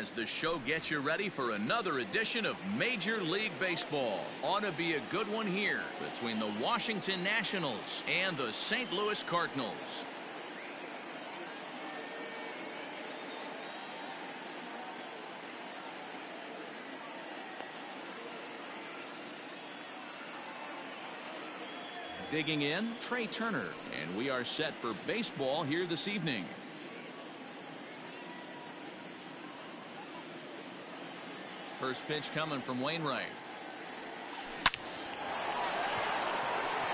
As the show gets you ready for another edition of Major League Baseball. Ought to be a good one here between the Washington Nationals and the St. Louis Cardinals. Digging in, Trey Turner, and we are set for baseball here this evening. First pitch coming from Wainwright.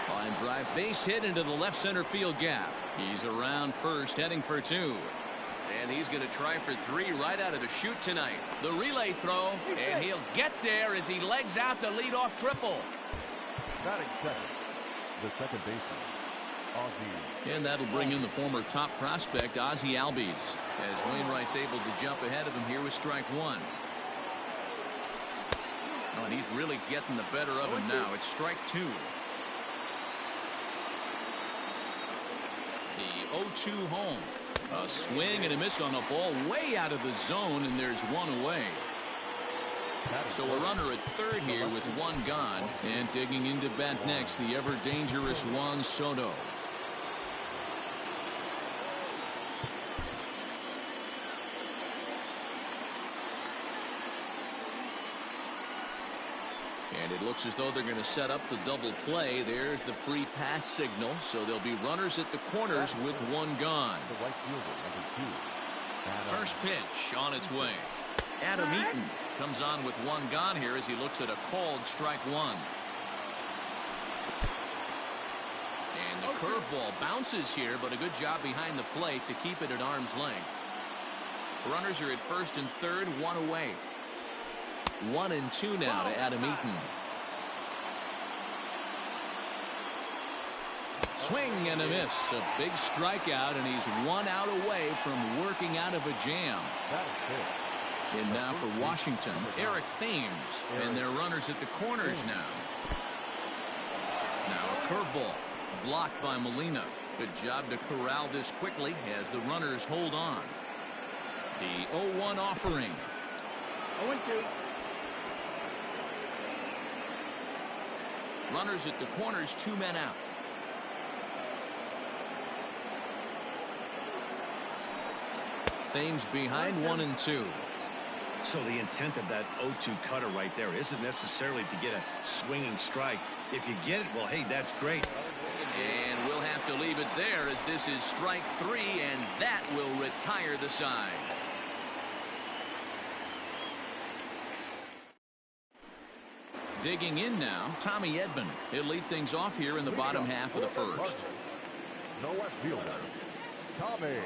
Line drive, base hit into the left center field gap. He's around first, heading for two. And he's going to try for three right out of the chute tonight. The relay throw, and he'll get there as he legs out the leadoff triple. Batting second, the second baseman, Ozzie. And that'll bring in the former top prospect, Ozzie Albies, as Wainwright's able to jump ahead of him here with strike one. Oh, and he's really getting the better of him now. It's strike two. The 0-2 home. A swing and a miss on a ball way out of the zone, and there's one away. So a runner at third here with one gone, and digging into bat next, the ever-dangerous Juan Soto. And it looks as though they're going to set up the double play. There's the free pass signal, so there'll be runners at the corners with one gone. First pitch on its way. Adam Eaton comes on with one gone here as he looks at a called strike one. And the curveball bounces here, but a good job behind the plate to keep it at arm's length. Runners are at first and third, one away. 1-2 now to Adam Eaton. Swing and a miss. A big strikeout, and he's 1 out away from working out of a jam. And now for Washington, Eric Thames, and their runners at the corners now. Now a curveball blocked by Molina. Good job to corral this quickly as the runners hold on. The 0-1 offering. 0-2. Runners at the corners, 2 men out. Thames behind 1-2. So the intent of that 0-2 cutter right there isn't necessarily to get a swinging strike. If you get it, well, hey, that's great. And we'll have to leave it there as this is strike three, and that will retire the side. Digging in now, Tommy Edman. He'll lead things off here in the bottom half of the first. The left fielder, Tommy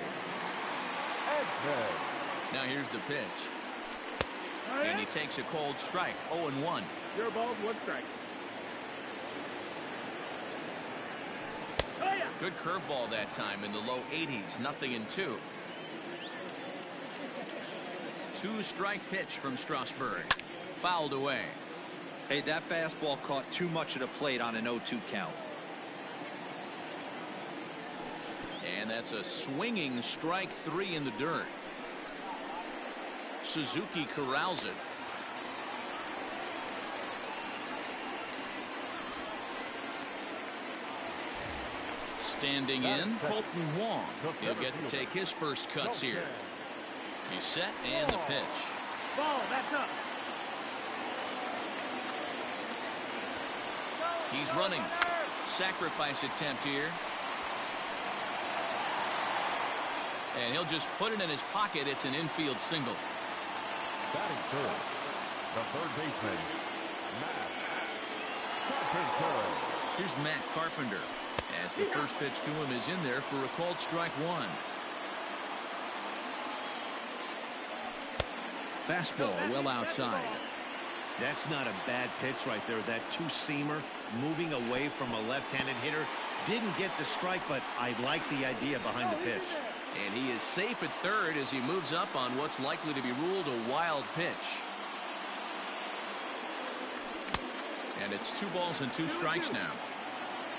Edman. Now here's the pitch. And he takes a cold strike, 0-1. Your ball, one strike. Good curveball that time in the low 80s, 0-2. 2-strike pitch from Strasburg. Fouled away. Hey, that fastball caught too much of the plate on an 0-2 count. And that's a swinging strike three in the dirt. Suzuki corrals it. Standing in, Colton Wong. He'll get to take his first cuts here. He's set and the pitch. Ball, that's up. He's running. Sacrifice attempt here. And he'll just put it in his pocket. It's an infield single. Batting third, the third baseman, Matt Carpenter. Here's Matt Carpenter as the first pitch to him is in there for a called strike one. Fastball well outside. That's not a bad pitch right there. That two-seamer moving away from a left-handed hitter. Didn't get the strike, but I like the idea behind the pitch. And he is safe at third as he moves up on what's likely to be ruled a wild pitch. And it's 2 balls and 2 strikes now.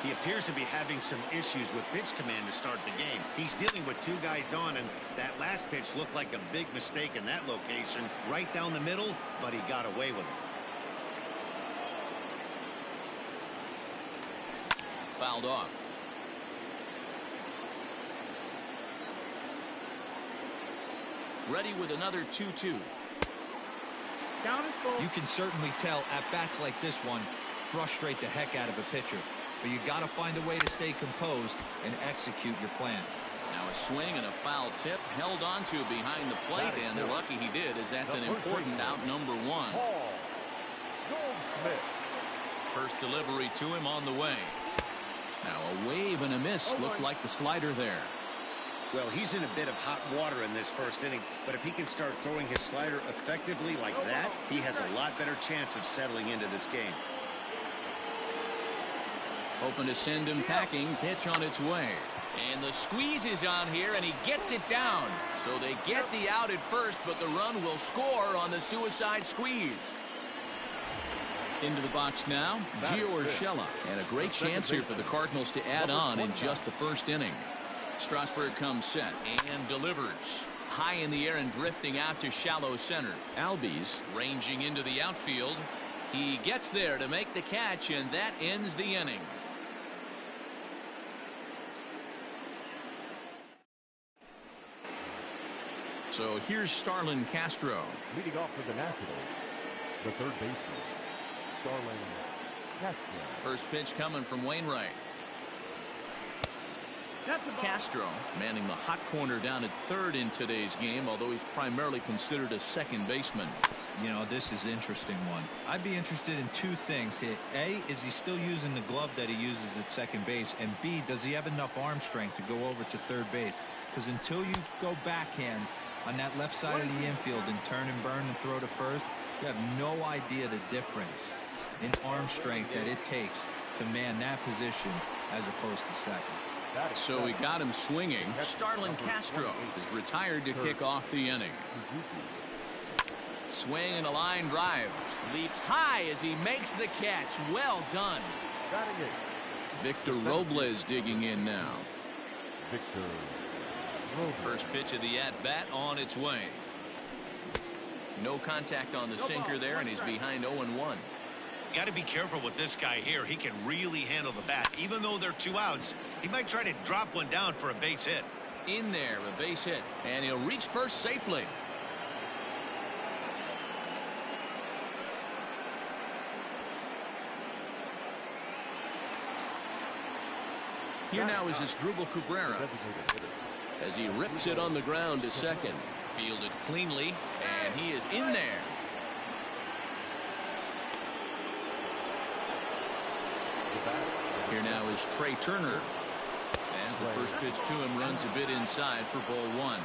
He appears to be having some issues with pitch command to start the game. He's dealing with two guys on, and that last pitch looked like a big mistake in that location. Right down the middle, but he got away with it. Fouled off. Ready with another 2-2. Count is full. You can certainly tell at bats like this one frustrate the heck out of a pitcher. But you got to find a way to stay composed and execute your plan. Now a swing and a foul tip held onto behind the plate, and they're lucky he did, as that's an important out number one. Paul Goldschmidt. First delivery to him on the way. Now a wave and a miss. Looked like the slider there. Well, he's in a bit of hot water in this first inning, but if he can start throwing his slider effectively like that, he has a lot better chance of settling into this game. Hoping to send him packing. Pitch on its way. And the squeeze is on here, and he gets it down. So they get the out at first, but the run will score on the suicide squeeze. Into the box now, Gio Urshela. And a great chance here for the Cardinals to add on in just the first inning. Strasburg comes set and delivers. High in the air and drifting out to shallow center. Albies ranging into the outfield. He gets there to make the catch, and that ends the inning. So here's Starlin Castro. Leading off for the Nationals, the third baseman, Starlin Castro. First pitch coming from Wainwright. That's the ball. Castro manning the hot corner down at third in today's game, although he's primarily considered a second baseman. You know, this is an interesting one. I'd be interested in two things here. A, is he still using the glove that he uses at second base? And B, does he have enough arm strength to go over to third base? Because until you go backhand on that left side of the infield and turn and burn and throw to first, you have no idea the difference in arm strength that it takes to man that position as opposed to second. So he got him swinging. Starlin Castro is retired to kick off the inning. Swing and a line drive. Leaps high as he makes the catch. Well done. Victor Robles digging in now. Victor Robles. First pitch of the at-bat on its way. No contact on the sinker there, and he's behind 0-1. Got to be careful with this guy here. He can really handle the bat. Even though they're two outs, he might try to drop one down for a base hit. In there, a base hit, and he'll reach first safely. Here now is Asdrubal Cabrera as he rips it on the ground to second. Fielded cleanly, and he is in there. Here now is Trey Turner as the first pitch to him runs a bit inside for ball one.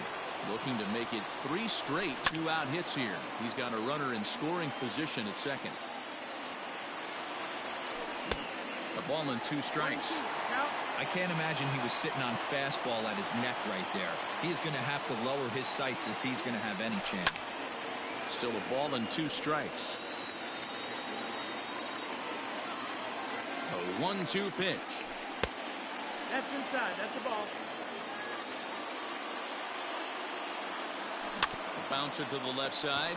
Looking to make it 3 straight 2-out hits here. He's got a runner in scoring position at second. A ball and 2 strikes. I can't imagine he was sitting on fastball at his neck right there. He's going to have to lower his sights if he's going to have any chance. Still a ball and 2 strikes. A 1-2 pitch. That's inside. That's the ball. A bouncer to the left side.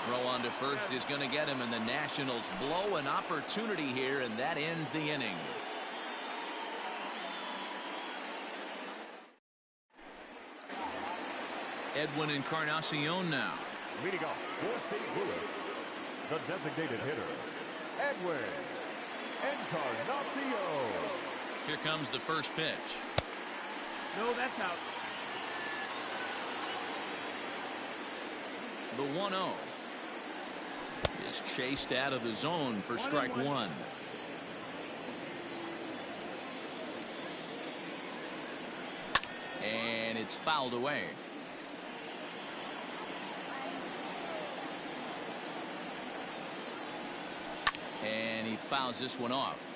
Throw on to first is going to get him, and the Nationals blow an opportunity here, and that ends the inning. Edwin Encarnacion now. Leading off for St. Louis, the designated hitter, Edwin Encarnacion. Here comes the first pitch. No, that's out. The 1-0 is chased out of the zone for strike 1. And it's fouled away. And he fouls this one off.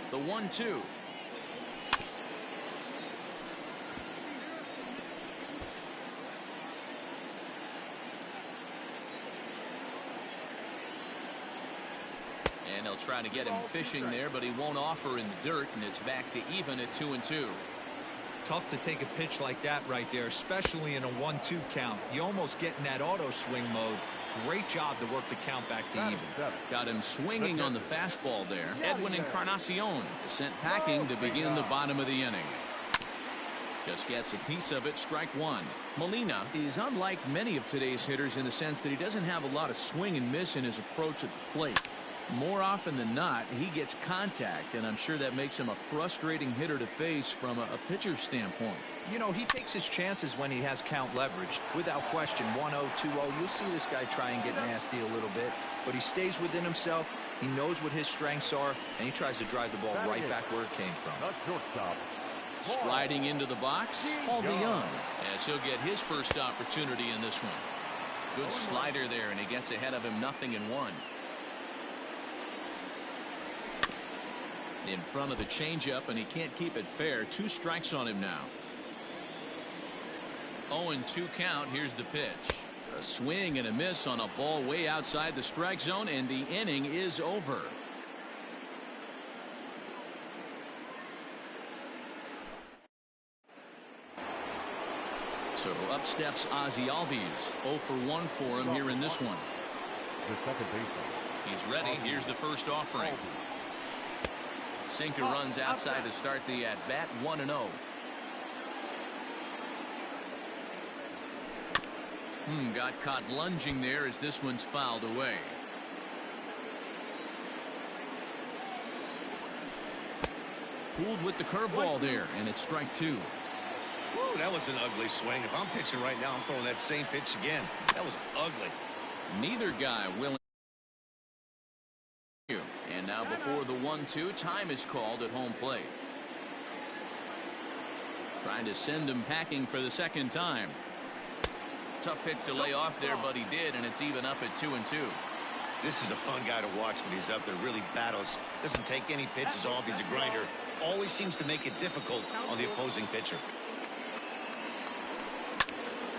The 1-2. And they'll try to get him fishing there, but he won't offer in the dirt, and it's back to even at 2-2. Tough to take a pitch like that right there, especially in a 1-2 count. You almost get in that auto swing mode. Great job to work the count back to even. Got him swinging on the fastball there. Edwin Encarnacion sent packing to begin the bottom of the inning. Just gets a piece of it, strike one. Molina is unlike many of today's hitters in the sense that he doesn't have a lot of swing and miss in his approach at the plate. More often than not, he gets contact, and I'm sure that makes him a frustrating hitter to face from a pitcher's standpoint. You know, he takes his chances when he has count leverage. Without question, 1-0, 2-0, you'll see this guy try and get nasty a little bit, but he stays within himself. He knows what his strengths are, and he tries to drive the ball right back where it came from. Striding into the box, Paul DeYoung, as he'll get his first opportunity in this one. Good slider there, and he gets ahead of him 0-1. In front of the changeup, and he can't keep it fair. 2 strikes on him now. 0-2 count. Here's the pitch. A swing and a miss on a ball way outside the strike zone, and the inning is over. So up steps Ozzie Albies. 0 for 1 for him here in this one. The second baseman. He's ready. Here's the first offering. Sinker runs outside to start the at-bat. 1-0. Got caught lunging there as this one's fouled away. Fooled with the curveball there, and it's strike 2. Woo, that was an ugly swing. If I'm pitching right now, I'm throwing that same pitch again. That was ugly. Neither guy willing. And now before the 1-2, time is called at home plate. Trying to send him packing for the second time. Tough pitch to lay off there, but he did, and it's even up at 2-2. This is a fun guy to watch when he's up there. Really battles. Doesn't take any pitches off. He's a grinder. Always seems to make it difficult on the opposing pitcher.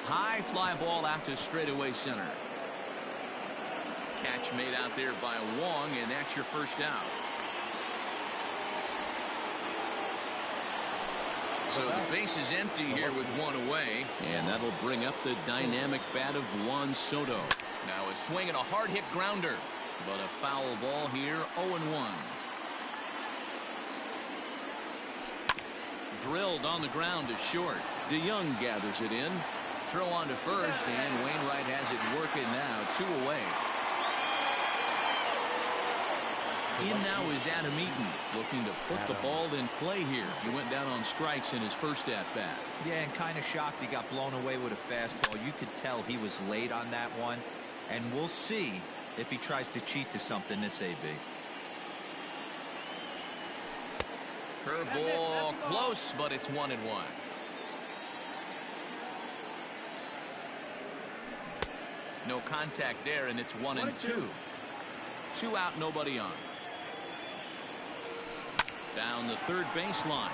High fly ball out to straightaway center. Catch made out there by Wong, and that's your first out. So the base is empty here with 1 away, and that'll bring up the dynamic bat of Juan Soto. Now a swing and a hard hit grounder, but a foul ball here. 0-1. Drilled on the ground to short. DeYoung gathers it in. Throw on to first, and Wainwright has it working now. 2 away. In now is Adam Eaton, looking to put the ball in play here. He went down on strikes in his first at-bat. Yeah, and kind of shocked he got blown away with a fastball. You could tell he was late on that one, and we'll see if he tries to cheat to something this AB. Curveball close, but it's 1-1. No contact there, and it's 1-2. 2 out, nobody on. Down the third baseline.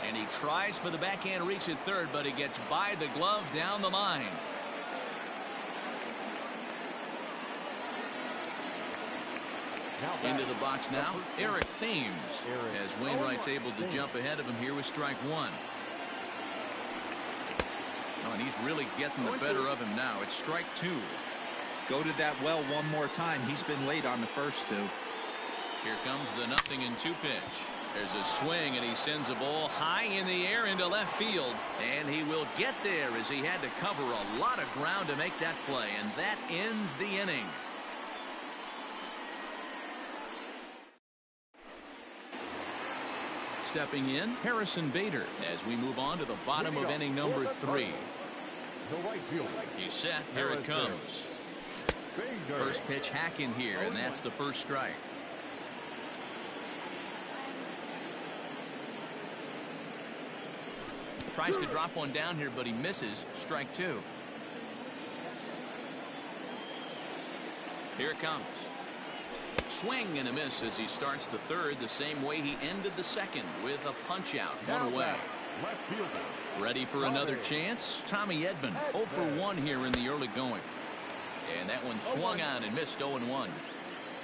And he tries for the backhand reach at third, but he gets by the glove down the line. Into the box now, Eric Thames, as Wainwright's able to jump ahead of him here with strike 1. Oh, and he's really getting the better of him now. It's strike 2. Go to that well one more time. He's been late on the first 2. Here comes the 0-2 pitch. There's a swing, and he sends a ball high in the air into left field. And he will get there as he had to cover a lot of ground to make that play. And that ends the inning. Stepping in, Harrison Bader, as we move on to the bottom of inning number 3. He's set. Here it comes. First pitch hack in here, and that's the first strike. Tries to drop one down here, but he misses. Strike 2. Here it comes. Swing and a miss as he starts the third the same way he ended the second, with a punch out. 1 away. Ready for another chance? Tommy Edman, 0 for 1 here in the early going. And that one swung on and missed. 0-1.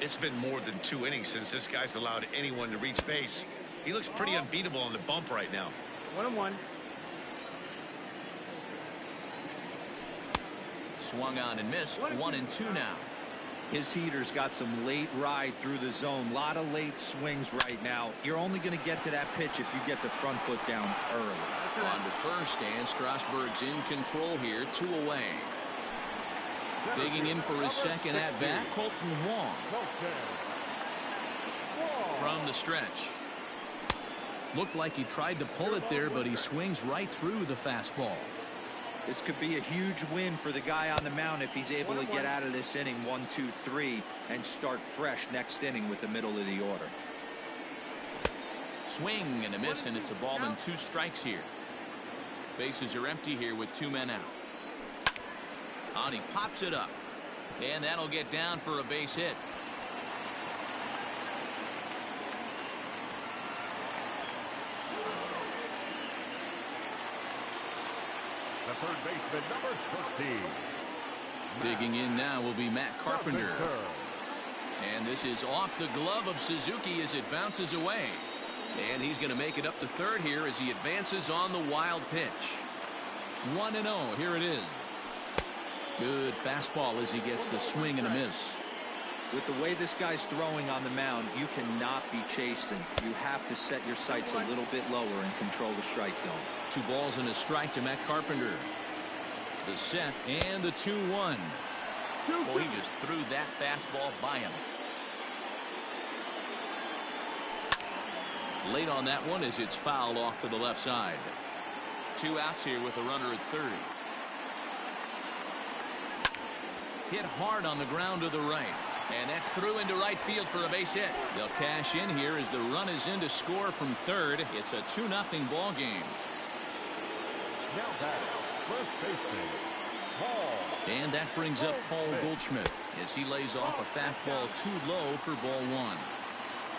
It's been more than 2 innings since this guy's allowed anyone to reach base. He looks pretty unbeatable on the bump right now. 1-1. Swung on and missed. 1-2 now. His heater's got some late ride through the zone. A lot of late swings right now. You're only going to get to that pitch if you get the front foot down early. On to first, and Strasburg's in control here. 2 away. Digging in for his second at-bat, Colton Wong. From the stretch. Looked like he tried to pull it there, but he swings right through the fastball. This could be a huge win for the guy on the mound if he's able to get out of this inning 1, 2, 3 and start fresh next inning with the middle of the order. Swing and a miss, and it's a ball and 2 strikes here. Bases are empty here with 2 men out. And he pops it up, and that'll get down for a base hit. The third baseman, number 13. Digging in now will be Matt Carpenter. And this is off the glove of Suzuki as it bounces away. And he's going to make it up to third here as he advances on the wild pitch. 1-0. Here it is. Good fastball as he gets the swing and a miss. With the way this guy's throwing on the mound, you cannot be chasing. You have to set your sights a little bit lower and control the strike zone. 2 balls and a strike to Matt Carpenter. The set and the 2-1. Oh, he just threw that fastball by him. Late on that one as it's fouled off to the left side. 2 outs here with a runner at third. Hit hard on the ground to the right. And that's through into right field for a base hit. They'll cash in here as the run is in to score from third. It's a 2-0 ball game. Now batting, first baseman, Paul. And that brings up Paul Goldschmidt as he lays off a fastball too low for ball 1.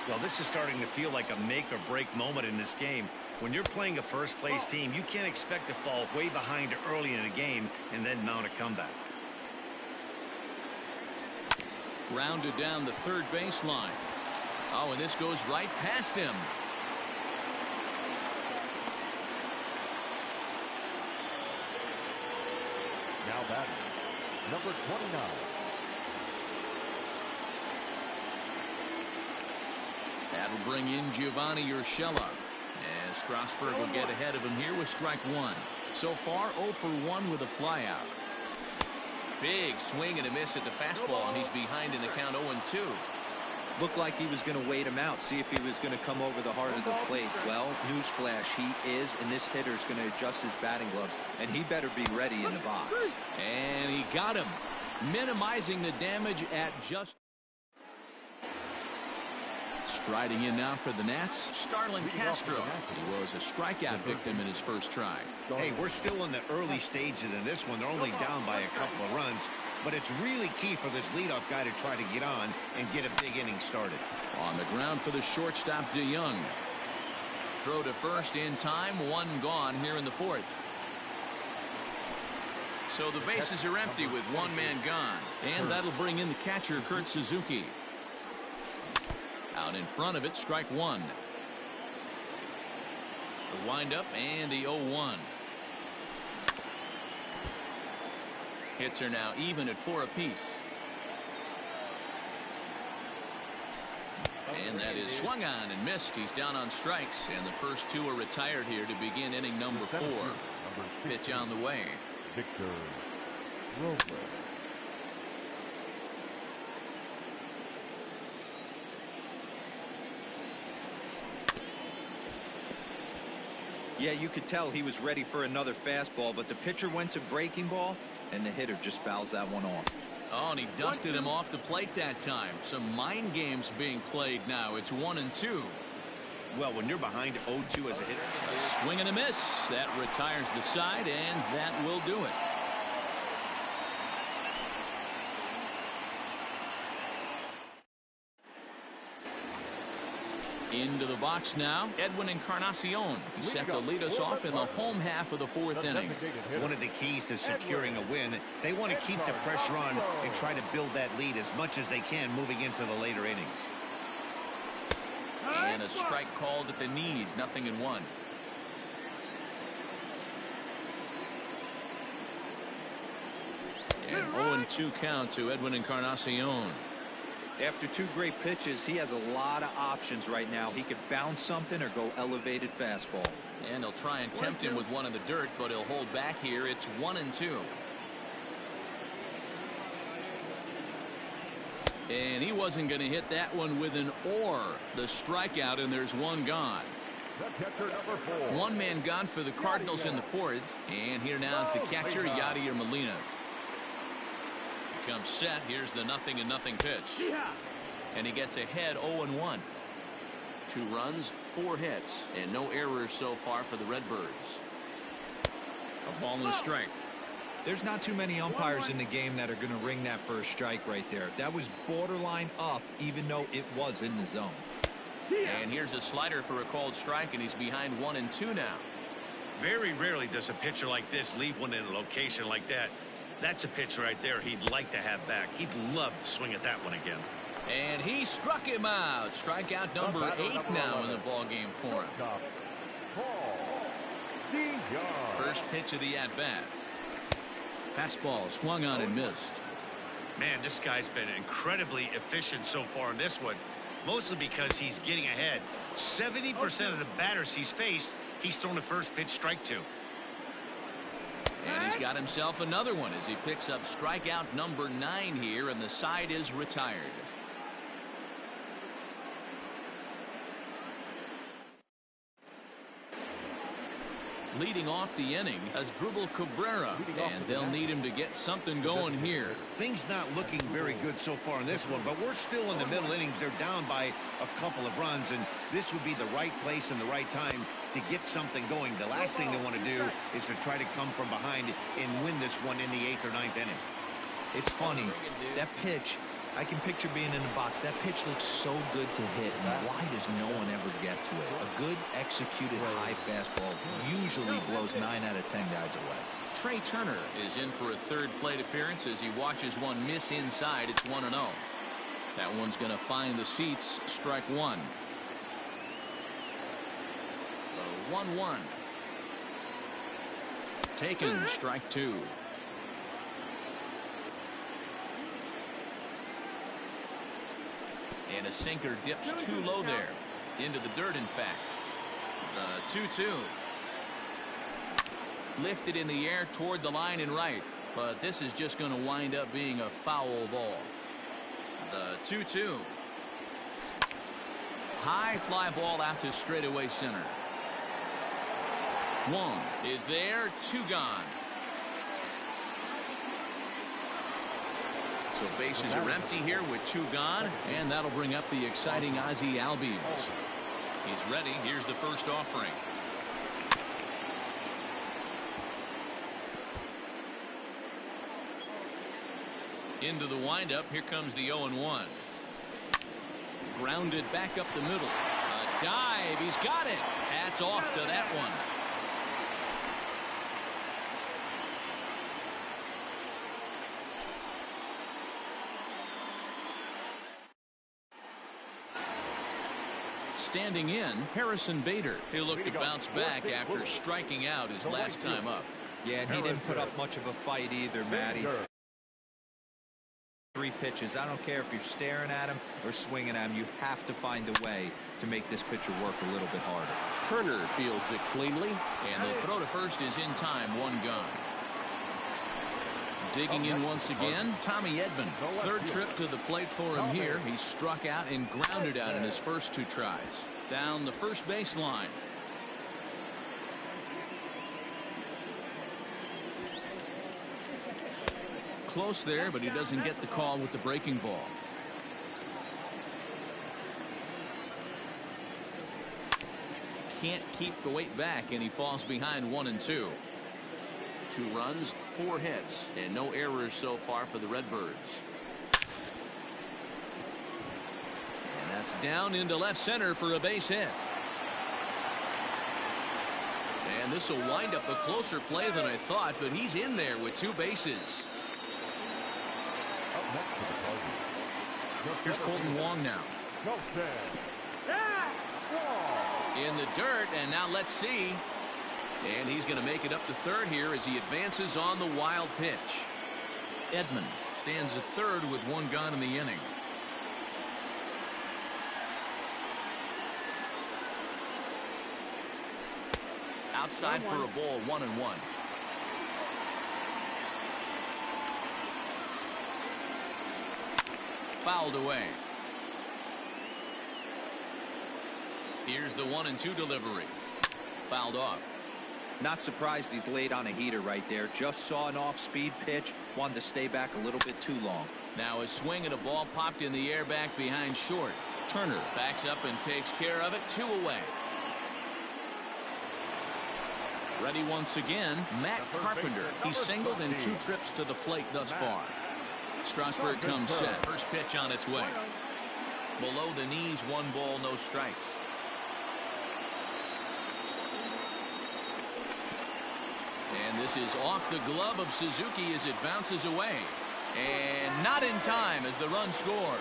Well, this is starting to feel like a make or break moment in this game. When you're playing a first place team, you can't expect to fall way behind early in a game and then mount a comeback. Grounded down the third baseline. Oh, and this goes right past him. Now batting, number 29. That'll bring in Giovanni Urshela. As Strasburg will get ahead of him here with strike 1. So far 0 for 1 with a flyout. Big swing and a miss at the fastball, and he's behind in the count 0-2. Looked like he was going to wait him out, see if he was going to come over the heart of the plate. Well, newsflash, he is, and this hitter's going to adjust his batting gloves, and he better be ready in the box. And he got him, minimizing the damage at just. Striding in now for the Nats, Starlin Castro. He was a strikeout victim in his first try. Hey, we're still in the early stages in this one. They're only down by a couple of runs, but it's really key for this leadoff guy to try to get on and get a big inning started. On the ground for the shortstop, DeYoung. Throw to first in time, 1 gone here in the 4th. So the bases are empty with 1 man gone, and that'll bring in the catcher, Kurt Suzuki. Out in front of it, strike 1. The windup and the 0-1. Hits are now even at 4 apiece. And that is swung on and missed. He's down on strikes, and the first 2 are retired here to begin inning number 4. Pitch on the way. Victor Robles. Yeah, you could tell he was ready for another fastball, but the pitcher went to breaking ball, and the hitter just fouls that one off. Oh, and he dusted him off the plate that time. Some mind games being played now. It's 1-2. Well, when you're behind 0-2 as a hitter. Swing and a miss. That retires the side, and that will do it. Into the box now, Edwin Encarnacion. He set to lead us off in the home half of the fourth inning. One of the keys to securing a win, they want to keep the pressure on and try to build that lead as much as they can moving into the later innings. And a strike called at the knees, 0-1. And 0-2 count to Edwin Encarnacion. After two great pitches, he has a lot of options right now. He could bounce something or go elevated fastball. And they'll try and tempt him with one in the dirt, but he'll hold back here. It's 1-2. And he wasn't going to hit that one with an or. The strikeout, and there's one gone. One man gone for the Cardinals in the fourth. And here now is the catcher, Yadier Molina. Comes set. Here's the 0-0 pitch. And he gets ahead 0-1. 2 runs, 4 hits, and no errors so far for the Redbirds. A ball and a strike. There's not too many umpires in the game that are going to ring that first strike right there. That was borderline up, even though it was in the zone. And here's a slider for a called strike, and he's behind 1-2 now. Very rarely does a pitcher like this leave one in a location like that. That's a pitch right there he'd like to have back. He'd love to swing at that one again. And he struck him out. Strikeout number 8 now in the ball game for him. First pitch of the at-bat. Fastball swung on and missed. Man, this guy's been incredibly efficient so far in this one, mostly because he's getting ahead. 70% of the batters he's faced, he's thrown the first pitch strike to. And he's got himself another one as he picks up strikeout number 9 here, and the side is retired. Leading off the inning as Drupal Cabrera, and they'll need him to get something going here. Things not looking very good so far in this one, but we're still in the middle innings. They're down by a couple of runs, and this would be the right place and the right time to get something going. The last thing they want to do is to try to come from behind and win this one in the 8th or 9th inning. It's funny, that pitch, I can picture being in the box. That pitch looks so good to hit, and why does no one ever get to it? A good executed high fastball usually blows 9 out of 10 guys away. Trey Turner is in for a third plate appearance as he watches one miss inside. It's 1-0. That one's going to find the seats. Strike 1. The 1-1. Taken. Strike 2. And a sinker dips too low there. Into the dirt, in fact. The 2-2. Lifted in the air toward the line and right. But this is just going to wind up being a foul ball. The 2-2. High fly ball out to straightaway center. 1 is there. 2 gone. So bases are empty here with 2 gone, and that'll bring up the exciting Ozzie Albies. He's ready. Here's the first offering. Into the windup. Here comes the 0-1. Grounded back up the middle. A dive. He's got it. Hats off to that one. Standing in, Harrison Bader. He'll look to bounce back after striking out his last time up. Yeah, and he didn't put up much of a fight either, Matty. 3 pitches. I don't care if you're staring at him or swinging at him. You have to find a way to make this pitcher work a little bit harder. Turner fields it cleanly, and the throw to first is in time. 1 gone. Digging in once again, Tommy Edman. Third trip to the plate for him here. He struck out and grounded out in his first 2 tries. Down the first baseline. Close there, but he doesn't get the call with the breaking ball. Can't keep the weight back, and he falls behind 1-2. 2 runs, 4 hits, and no errors so far for the Redbirds. And That's down into left center for a base hit. And this will wind up a closer play than I thought, but he's in there with 2 bases. Up next to the Cardinals. Here's Colton Wong now. In the dirt, and now let's see. And he's going to make it up to third here as he advances on the wild pitch. Edman stands at third with 1 gone in the inning. Outside for a ball, 1-1. Fouled away. Here's the 1-2 delivery. Fouled off. Not surprised he's laid on a heater right there. Just saw an off-speed pitch. Wanted to stay back a little bit too long. Now a swing and a ball popped in the air back behind short. Turner backs up and takes care of it. 2 away. Ready once again, Matt Carpenter. He's singled in 2 trips to the plate thus far. Strasburg comes set. First pitch on its way. Below the knees, 1 ball, no strikes. And this is off the glove of Suzuki as it bounces away. And not in time as the run scores.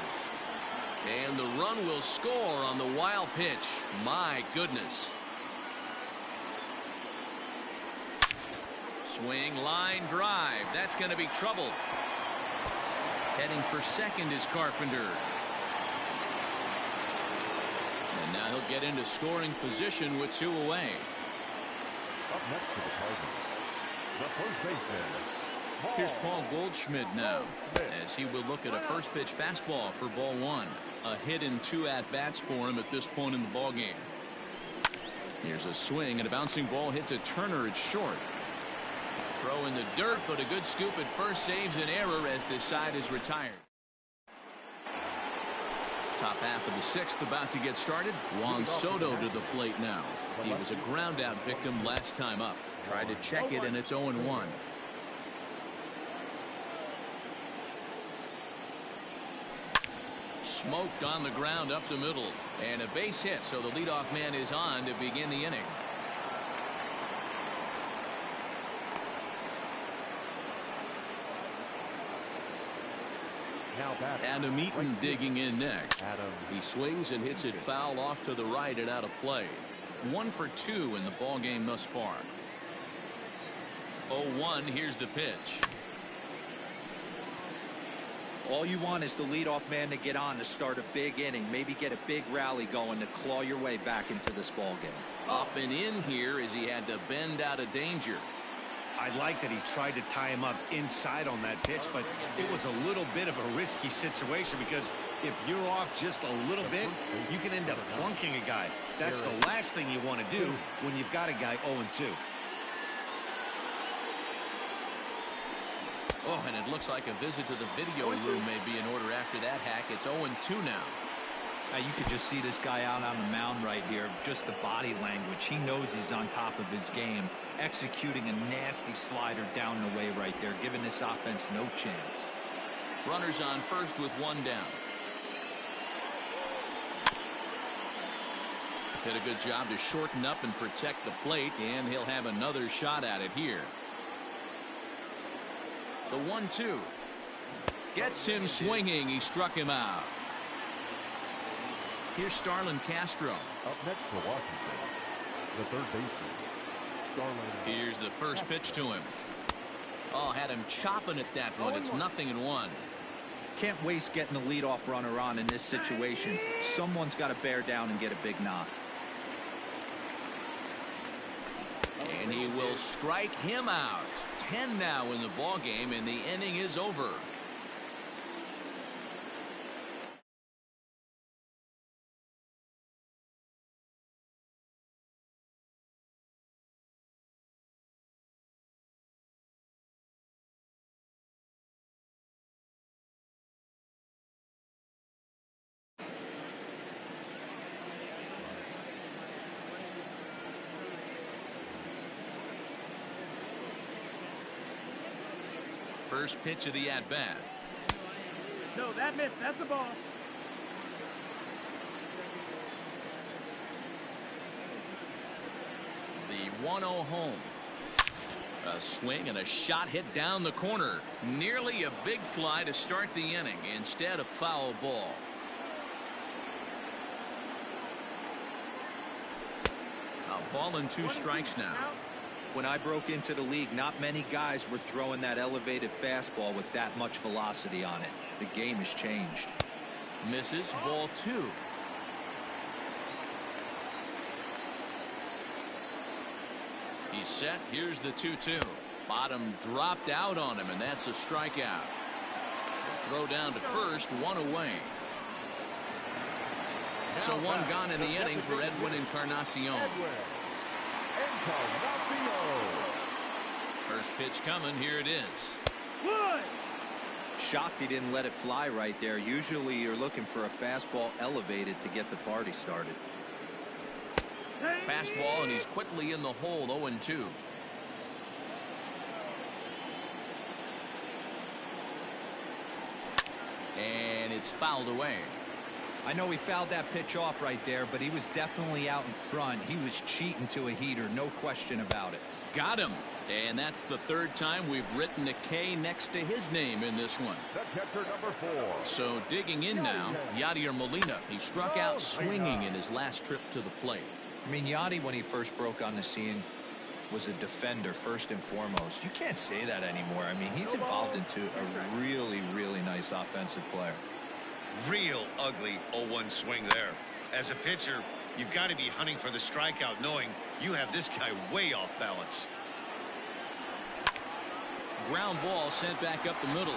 And the run will score on the wild pitch. My goodness. Swing, line drive. That's going to be trouble. Heading for second is Carpenter. And now he'll get into scoring position with 2 away. Up next to the Cardinals. The first baseman. Here's Paul Goldschmidt now as he will look at a first pitch fastball for ball 1. A hit in 2 at-bats for him at this point in the ball game. Here's a swing and a bouncing ball hit to Turner at short. Throw in the dirt, but a good scoop at first saves an error as this side is retired. Top half of the 6th about to get started. Juan Soto to the plate now. He was a ground out victim last time up. Tried to check it, and it's 0-1. Smoked on the ground up the middle. And a base hit, so the leadoff man is on to begin the inning. Adam Eaton digging in next. He swings and hits it foul off to the right and out of play. 1 for 2 in the ball game thus far. 0-1. Here's the pitch. All you want is the leadoff man to get on to start a big inning. Maybe get a big rally going to claw your way back into this ball game. Up and in here as he had to bend out of danger. I like that he tried to tie him up inside on that pitch, but it was a little bit of a risky situation because if you're off just a little bit, you can end up plunking a guy. That's the last thing you want to do when you've got a guy 0-2. Oh, and it looks like a visit to the video room may be in order after that hack. It's 0-2 now. You could just see this guy out on the mound right here. Just the body language. He knows he's on top of his game. Executing a nasty slider down the way right there, giving this offense no chance. Runners on first with 1 down. Did a good job to shorten up and protect the plate, and he'll have another shot at it here. The 1-2 gets him swinging. He struck him out. Here's Starlin Castro. Up next for Washington, the third baseman. Here's the first pitch to him. Oh, had him chopping at that one. It's 0-1. Can't waste getting a leadoff runner on in this situation. Someone's got to bear down and get a big knock. And he will strike him out. 10 now in the ball game, and the inning is over. First pitch of the at-bat. No, that missed. That's the ball. 1-0 home. A swing and a shot hit down the corner. Nearly a big fly to start the inning. Instead, a foul ball. A ball and 2 strikes now. When I broke into the league, not many guys were throwing that elevated fastball with that much velocity on it. The game has changed. Misses, ball 2. He's set. Here's the 2-2. Bottom dropped out on him, and that's a strikeout. The throw down to first, 1 away. So 1 gone in the inning for Edwin Encarnacion. First pitch coming. Here it is. Shocked he didn't let it fly right there. Usually you're looking for a fastball elevated to get the party started. Fastball, and he's quickly in the hole. 0-2. And it's fouled away. I know he fouled that pitch off right there, but he was definitely out in front. He was cheating to a heater, no question about it. Got him. And that's the 3rd time we've written a K next to his name in this one. The catcher, number 4. So digging in now, Yadier Molina. He struck out swinging in his last trip to the plate. I mean, Yadi, when he first broke on the scene, was a defender first and foremost. You can't say that anymore. I mean, he's evolved into a really, really nice offensive player. Real ugly 0-1 swing there. As a pitcher, you've got to be hunting for the strikeout, knowing you have this guy way off balance. Ground ball sent back up the middle.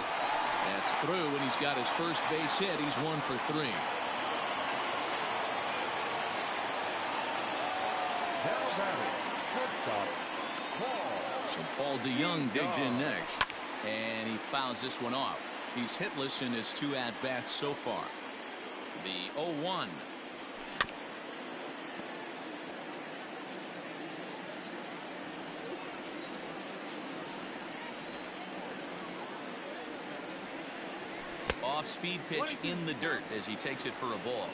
That's through, and he's got his first base hit. He's 1 for 3. Now batting, shortstop, Paul. So Paul DeYoung digs in next, and he fouls this one off. He's hitless in his 2 at-bats so far. The 0-1. Off-speed pitch in the dirt as he takes it for a ball.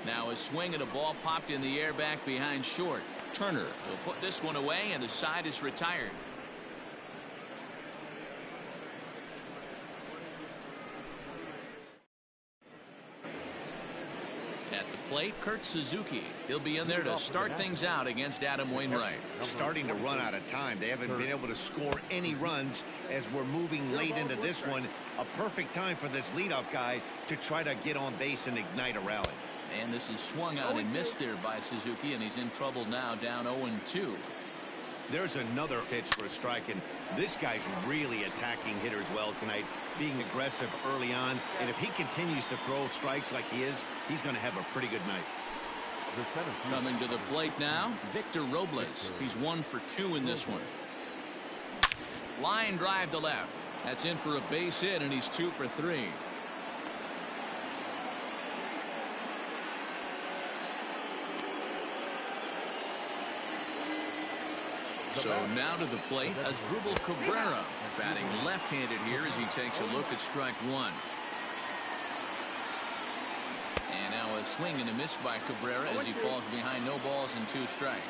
Now a swing and a ball popped in the air back behind short. Turner will put this one away, and the side is retired. At the plate, Kurt Suzuki. He'll be in there to start things out against Adam Wainwright. Starting to run out of time. They haven't been able to score any runs as we're moving late into this one. A perfect time for this leadoff guy to try to get on base and ignite a rally. And this is swung out and missed there by Suzuki, and he's in trouble now, down 0-2. There's another pitch for a strike, and this guy's really attacking hitters well tonight, being aggressive early on. And if he continues to throw strikes like he is, he's going to have a pretty good night. Coming to the plate now, Victor Robles. He's 1 for 2 in this one. Line drive to left. That's in for a base hit, and he's 2 for 3. So now to the plate, Asdrubal Cabrera, batting left-handed here as he takes a look at strike 1. And now a swing and a miss by Cabrera as he falls behind, no balls and 2 strikes.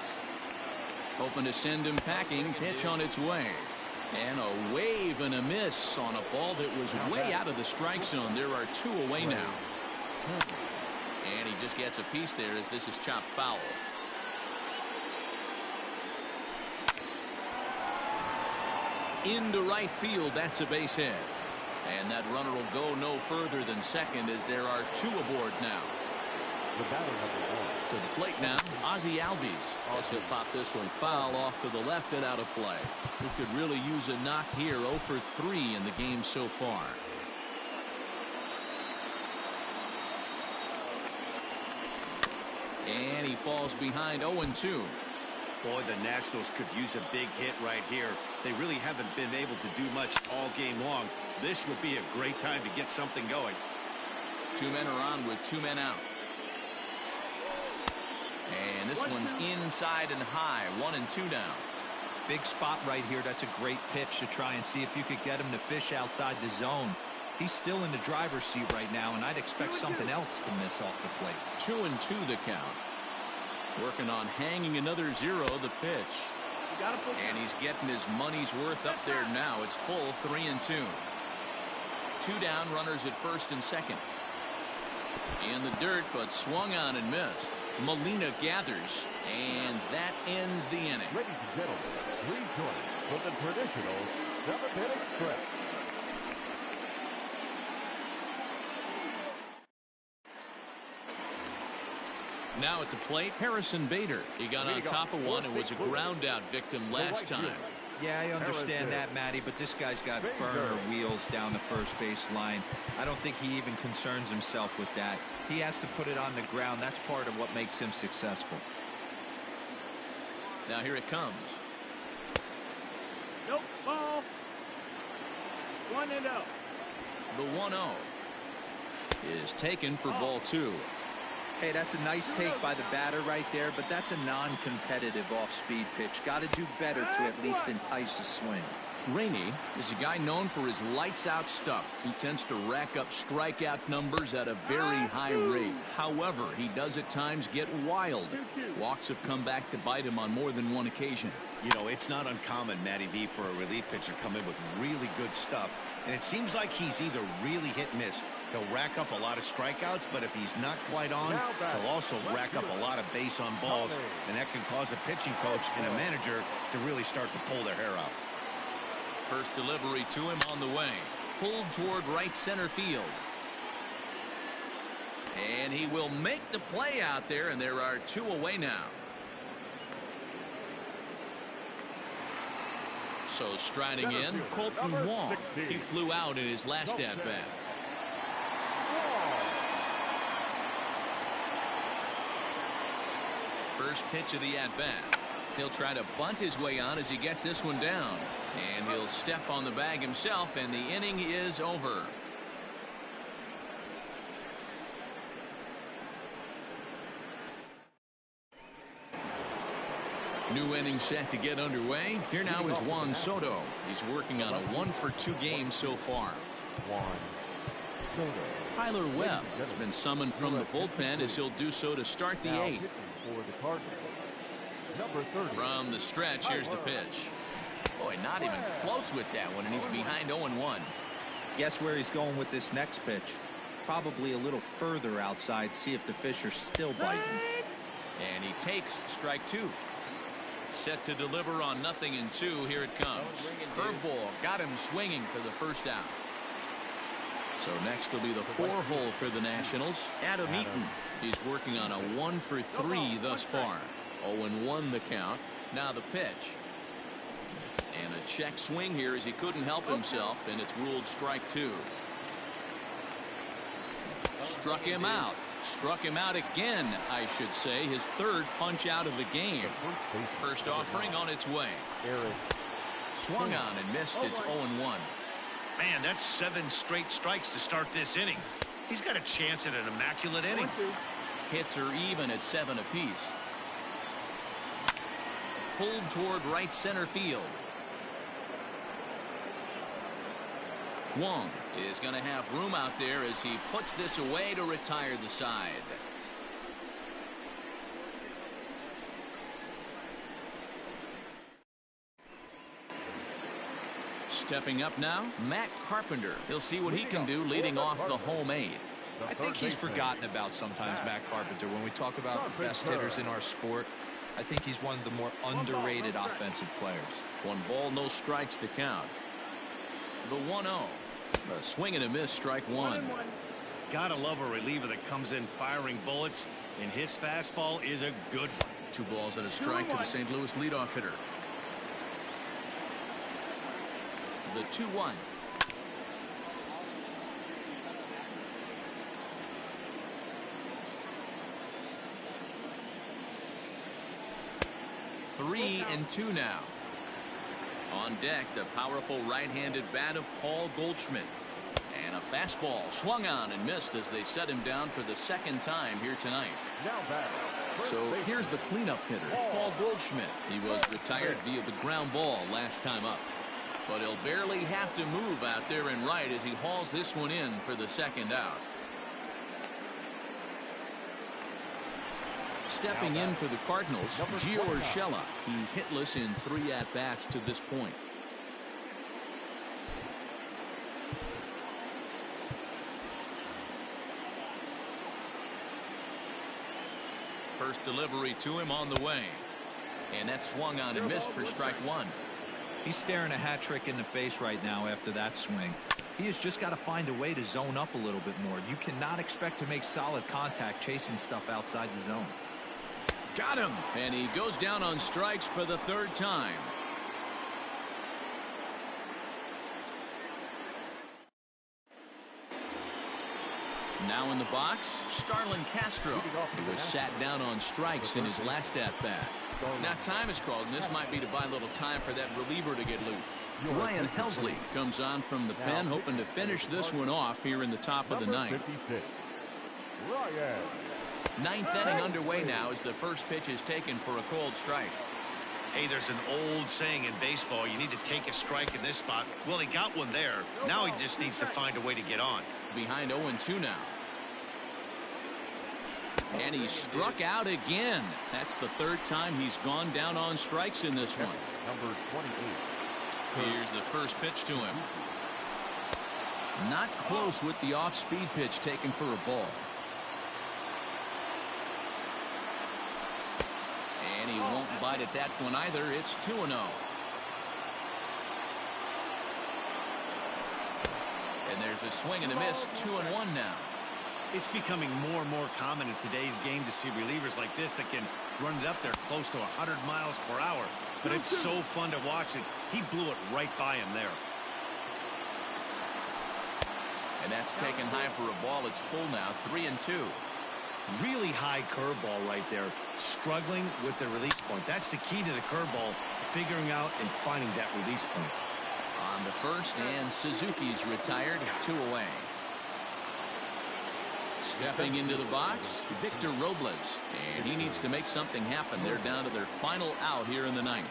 Hoping to send him packing, pitch on its way. And a wave and a miss on a ball that was way out of the strike zone. There are 2 away now. And he just gets a piece there as this is chopped foul. Into right field, that's a base hit. And that runner will go no further than second as there are 2 aboard now. The batter, number 1. To the plate now, Ozzie Albies. Guess he'll pop this one foul off to the left and out of play. He could really use a knock here. 0 for 3 in the game so far. And he falls behind 0-2. Boy, the Nationals could use a big hit right here. They really haven't been able to do much all game long. This would be a great time to get something going. 2 men are on with 2 men out. And this one's inside and high. 1-2 now. Big spot right here. That's a great pitch to try and see if you could get him to fish outside the zone. He's still in the driver's seat right now, and I'd expect something else to miss off the plate. 2-2 the count. Working on hanging another zero the pitch. And he's getting his money's worth up there now. It's full 3-2. 2 down, runners at first and second. In the dirt, but swung on and missed. Molina gathers, and that ends the inning. Ladies and gentlemen, rejoin for the traditional 7th-inning stretch. Now at the plate, Harrison Bader. He got on top of one and was a ground out victim last time. Yeah, I understand that, Matty, but this guy's got burner wheels down the first base line. I don't think he even concerns himself with that. He has to put it on the ground. That's part of what makes him successful. Now here it comes. Nope, ball. 1-0. The 1-0 is taken for ball 2. Hey, that's a nice take by the batter right there, but that's a non-competitive off-speed pitch. Got to do better to at least entice a swing. Rainey is a guy known for his lights-out stuff. He tends to rack up strikeout numbers at a very high rate. However, he does at times get wild. Walks have come back to bite him on more than one occasion. You know, it's not uncommon, Matty V, for a relief pitcher to come in with really good stuff. And it seems like he's either really hit and miss. He'll rack up a lot of strikeouts, but if he's not quite on, he'll also rack up a lot of base on balls, and that can cause a pitching coach and a manager to really start to pull their hair out. First delivery to him on the way. Pulled toward right center field. And he will make the play out there, and there are 2 away now. So striding in, Colton Wong. He flew out in his last at-bat. First pitch of the at-bat. He'll try to bunt his way on as he gets this one down. And he'll step on the bag himself, and the inning is over. New inning set to get underway. Here now is Juan Soto. He's working on a 1-for-2 game so far. Tyler Webb has been summoned from the bullpen as he'll do so to start the 8th. From the stretch, here's the pitch. Boy, not even close with that one, and he's behind 0-1. Guess where he's going with this next pitch? Probably a little further outside, see if the fish are still biting. And he takes strike 2. Set to deliver on 0-2. Here it comes. Curveball got him swinging for the first out. So next will be the 4-hole for the Nationals. Adam Eaton. He's working on a 1-for-3 thus far. 0-1 the count. Now the pitch. And a check swing here as he couldn't help himself, and it's ruled strike 2. Struck him out. Struck him out again, I should say. His 3rd punch out of the game. First offering on its way. Swung on and missed. It's 0-1. Man, that's 7 straight strikes to start this inning. He's got a chance at an immaculate inning. Hits are even at 7 apiece. Pulled toward right center field. Wong is going to have room out there as he puts this away to retire the side. Stepping up now, Matt Carpenter. He'll see what he can do leading off the home 8th. I think he's forgotten about sometimes, Matt Carpenter. When we talk about the best hitters in our sport, I think he's one of the more underrated offensive players. 1 ball, no strikes to count. The 1-0. A swing and a miss, strike 1. Gotta love a reliever that comes in firing bullets, and his fastball is a good one. 2 balls and a strike to the St. Louis leadoff hitter. The 2-1. Three and 2 now. On deck, the powerful right-handed bat of Paul Goldschmidt. And a fastball swung on and missed as they set him down for the 2nd time here tonight. So here's the cleanup hitter, Paul Goldschmidt. He was retired via the ground ball last time up. But he'll barely have to move out there and right as he hauls this one in for the second out. Stepping in for the Cardinals, Gio Urshela. He's hitless in 3 at-bats to this point. First delivery to him on the way. And that swung on and missed for strike 1. He's staring a hat trick in the face right now after that swing. He has just got to find a way to zone up a little bit more. You cannot expect to make solid contact chasing stuff outside the zone. Got him. And he goes down on strikes for the 3rd time. Now in the box, Starlin Castro. He was sat down on strikes in his last at-bat. Now time is called, and this might be to buy a little time for that reliever to get loose. Ryan Helsley comes on from the pen, hoping to finish this one off here in the top of the 9th. 9th inning underway now as the first pitch is taken for a cold strike. Hey, there's an old saying in baseball, you need to take a strike in this spot. Well, he got one there. Now he just needs to find a way to get on. Behind 0-2 now. And he struck out again. That's the 3rd time he's gone down on strikes in this one. Number 28. Here's the first pitch to him. Not close with the off-speed pitch taken for a ball. And he won't bite at that one either. It's 2-0. And there's a swing and a miss. 2-1 now. It's becoming more and more common in today's game to see relievers like this that can run it up there close to 100 miles per hour. But it's so fun to watch it. He blew it right by him there. And that's taken high for a ball. It's full now. 3-2. Really high curveball right there. Struggling with the release point. That's the key to the curveball, figuring out and finding that release point. On the first, and Suzuki's retired. 2 away. Stepping into the box, Victor Robles. And he needs to make something happen. They're down to their final out here in the 9th.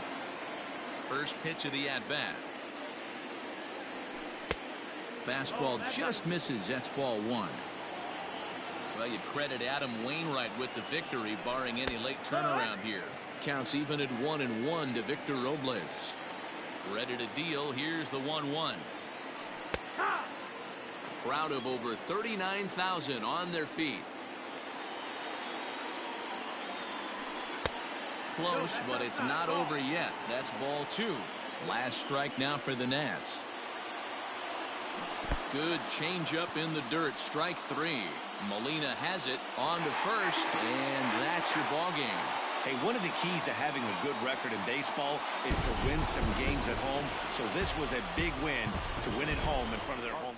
First pitch of the at-bat. Fastball just misses. That's ball 1. Well, you credit Adam Wainwright with the victory, barring any late turnaround here. Counts even at 1-1 to Victor Robles. Ready to deal. Here's the 1-1. Crowd of over 39,000 on their feet. Close, but it's not over yet. That's ball 2. Last strike now for the Nats. Good changeup in the dirt. Strike 3. Molina has it on to first, and that's your ball game. Hey, one of the keys to having a good record in baseball is to win some games at home. So this was a big win to win at home in front of their home.